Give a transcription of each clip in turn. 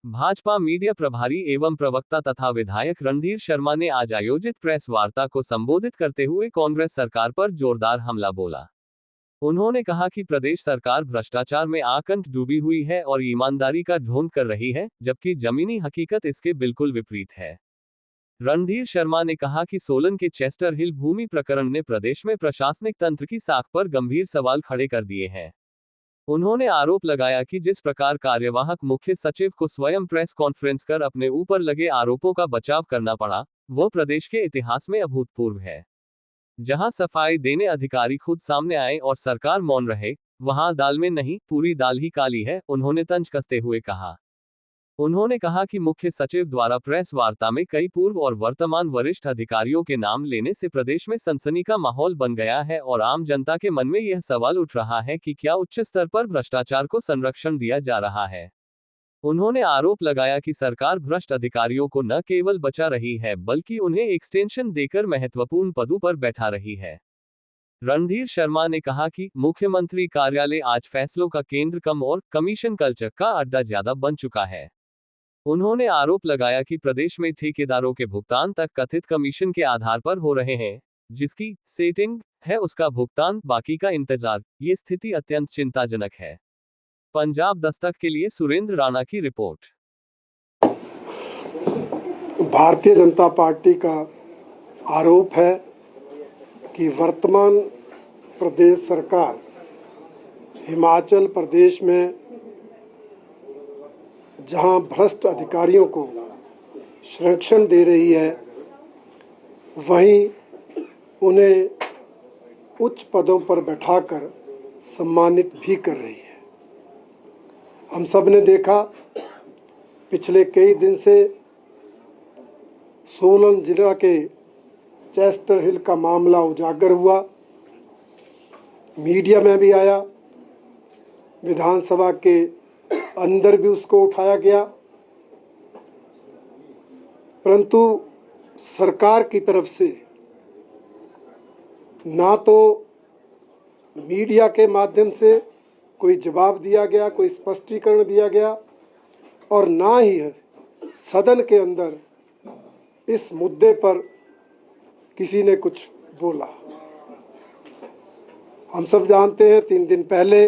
Bhajpa media प्रभारी एवं प्रवक्ता तथा विधायक रणधीर शर्मा ने आज आयोजित प्रेस वार्ता को संबोधित करते हुए कांग्रेस सरकार पर जोरदार हमला बोला। उन्होंने कहा कि प्रदेश सरकार भ्रष्टाचार में आकंठ डूबी हुई है और ईमानदारी का ढोंग कर रही है, जबकि जमीनी हकीकत इसके बिल्कुल विपरीत है। रणधीर शर्मा ने कहा कि सोलन के चेस्टर हिल भूमि प्रकरण ने प्रदेश में प्रशासनिक तंत्र की साख पर गंभीर सवाल खड़े कर दिए हैं। उन्होंने आरोप लगाया कि जिस प्रकार कार्यवाहक मुख्य सचिव को स्वयं प्रेस कॉन्फ्रेंस कर अपने ऊपर लगे आरोपों का बचाव करना पड़ा, वो प्रदेश के इतिहास में अभूतपूर्व है। जहां सफाई देने अधिकारी खुद सामने आए और सरकार मौन रहे, वहां दाल में नहीं पूरी दाल ही काली है, उन्होंने तंज कसते हुए कहा। उन्होंने कहा कि मुख्य सचिव द्वारा प्रेस वार्ता में कई पूर्व और वर्तमान वरिष्ठ अधिकारियों के नाम लेने से प्रदेश में सनसनी का माहौल बन गया है और आम जनता के मन में यह सवाल उठ रहा है कि क्या उच्च स्तर पर भ्रष्टाचार को संरक्षण दिया जा रहा है। उन्होंने आरोप लगाया कि सरकार भ्रष्ट अधिकारियों को न केवल बचा रही है बल्कि उन्हें एक्सटेंशन देकर महत्वपूर्ण पदों पर बैठा रही है। रणधीर शर्मा ने कहा कि मुख्यमंत्री कार्यालय आज फैसलों का केंद्र कम और कमीशन कल्चर का अड्डा ज्यादा बन चुका है। उन्होंने आरोप लगाया कि प्रदेश में ठेकेदारों के भुगतान तक कथित कमीशन के आधार पर हो रहे हैं, जिसकी सेटिंग है उसका भुगतान, बाकी का इंतजार। ये स्थिति अत्यंत चिंताजनक है। पंजाब दस्तक के लिए सुरेंद्र राणा की रिपोर्ट। भारतीय जनता पार्टी का आरोप है कि वर्तमान प्रदेश सरकार हिमाचल प्रदेश में जहां भ्रष्ट अधिकारियों को संरक्षण दे रही है, वहीं उन्हें उच्च पदों पर बैठाकर सम्मानित भी कर रही है। हम सब ने देखा पिछले कई दिन से सोलन जिला के चेस्टर हिल का मामला उजागर हुआ, मीडिया में भी आया, विधानसभा के अंदर भी उसको उठाया गया, परंतु सरकार की तरफ से ना तो मीडिया के माध्यम से कोई जवाब दिया गया, कोई स्पष्टीकरण दिया गया, और ना ही सदन के अंदर इस मुद्दे पर किसी ने कुछ बोला। हम सब जानते हैं 3 दिन पहले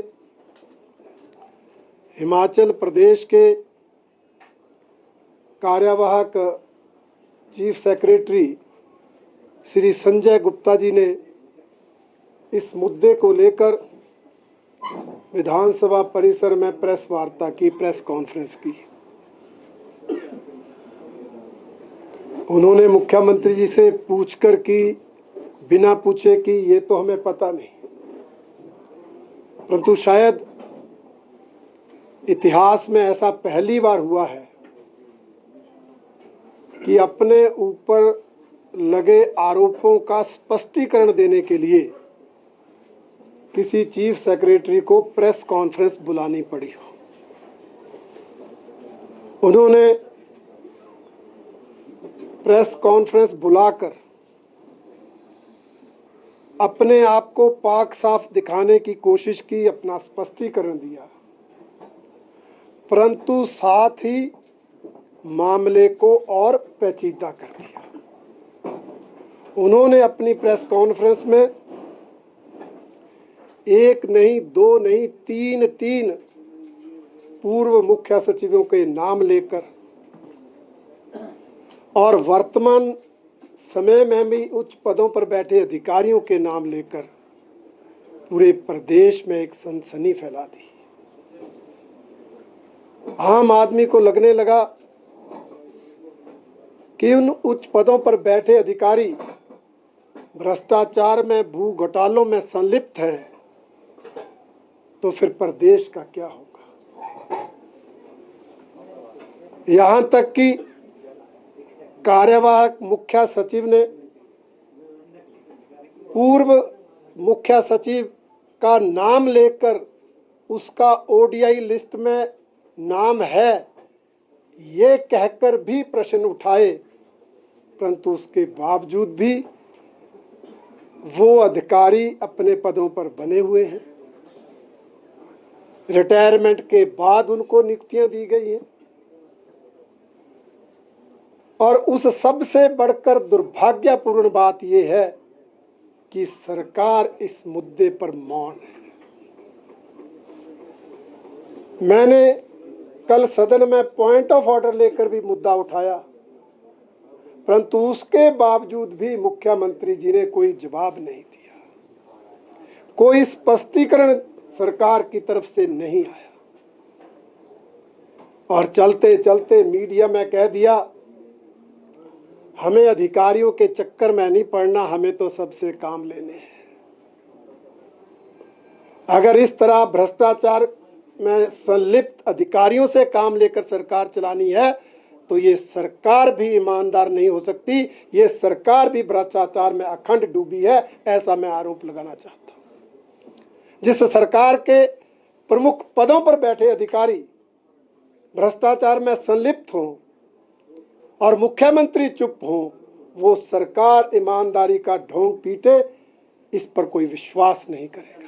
हिमाचल प्रदेश के कार्यवाहक चीफ सेक्रेटरी श्री संजय गुप्ता जी ने इस मुद्दे को लेकर विधानसभा परिसर में प्रेस वार्ता की, प्रेस कॉन्फ्रेंस की। उन्होंने मुख्यमंत्री जी से पूछकर कि बिना पूछे कि ये तो हमें पता नहीं, परंतु शायद इतिहास में ऐसा पहली बार हुआ है कि अपने ऊपर लगे आरोपों का स्पष्टीकरण देने के लिए किसी चीफ सेक्रेटरी को प्रेस कॉन्फ्रेंस बुलानी पड़ी हो। उन्होंने प्रेस कॉन्फ्रेंस बुलाकर अपने आप को पाक साफ दिखाने की कोशिश की, अपना स्पष्टीकरण दिया, परंतु साथ ही मामले को और पेचीदा कर दिया। उन्होंने अपनी प्रेस कॉन्फ्रेंस में एक नहीं, दो नहीं, तीन पूर्व मुख्य सचिवों के नाम लेकर और वर्तमान समय में भी उच्च पदों पर बैठे अधिकारियों के नाम लेकर पूरे प्रदेश में एक सनसनी फैला दी। आम आदमी को लगने लगा कि उन उच्च पदों पर बैठे अधिकारी भ्रष्टाचार में, भू घोटालों में संलिप्त हैं, तो फिर प्रदेश का क्या होगा। यहां तक कि कार्यवाहक मुख्य सचिव ने पूर्व मुख्य सचिव का नाम लेकर उसका ओडीआई लिस्ट में नाम है ये कहकर भी प्रश्न उठाए, परंतु उसके बावजूद भी वो अधिकारी अपने पदों पर बने हुए हैं। रिटायरमेंट के बाद उनको नियुक्तियां दी गई हैं। और उस सब से बढ़कर दुर्भाग्यपूर्ण बात यह है कि सरकार इस मुद्दे पर मौन है। मैंने कल सदन में पॉइंट ऑफ ऑर्डर लेकर भी मुद्दा उठाया, परंतु उसके बावजूद भी मुख्यमंत्री जी ने कोई जवाब नहीं दिया, कोई स्पष्टीकरण सरकार की तरफ से नहीं आया और चलते चलते मीडिया में कह दिया हमें अधिकारियों के चक्कर में नहीं पड़ना, हमें तो सबसे काम लेने हैं। अगर इस तरह भ्रष्टाचार में संलिप्त अधिकारियों से काम लेकर सरकार चलानी है तो ये सरकार भी ईमानदार नहीं हो सकती, ये सरकार भी भ्रष्टाचार में अखंड डूबी है, ऐसा मैं आरोप लगाना चाहता हूं। जिस सरकार के प्रमुख पदों पर बैठे अधिकारी भ्रष्टाचार में संलिप्त हों और मुख्यमंत्री चुप हों, वो सरकार ईमानदारी का ढोंग पीटे, इस पर कोई विश्वास नहीं करेगा।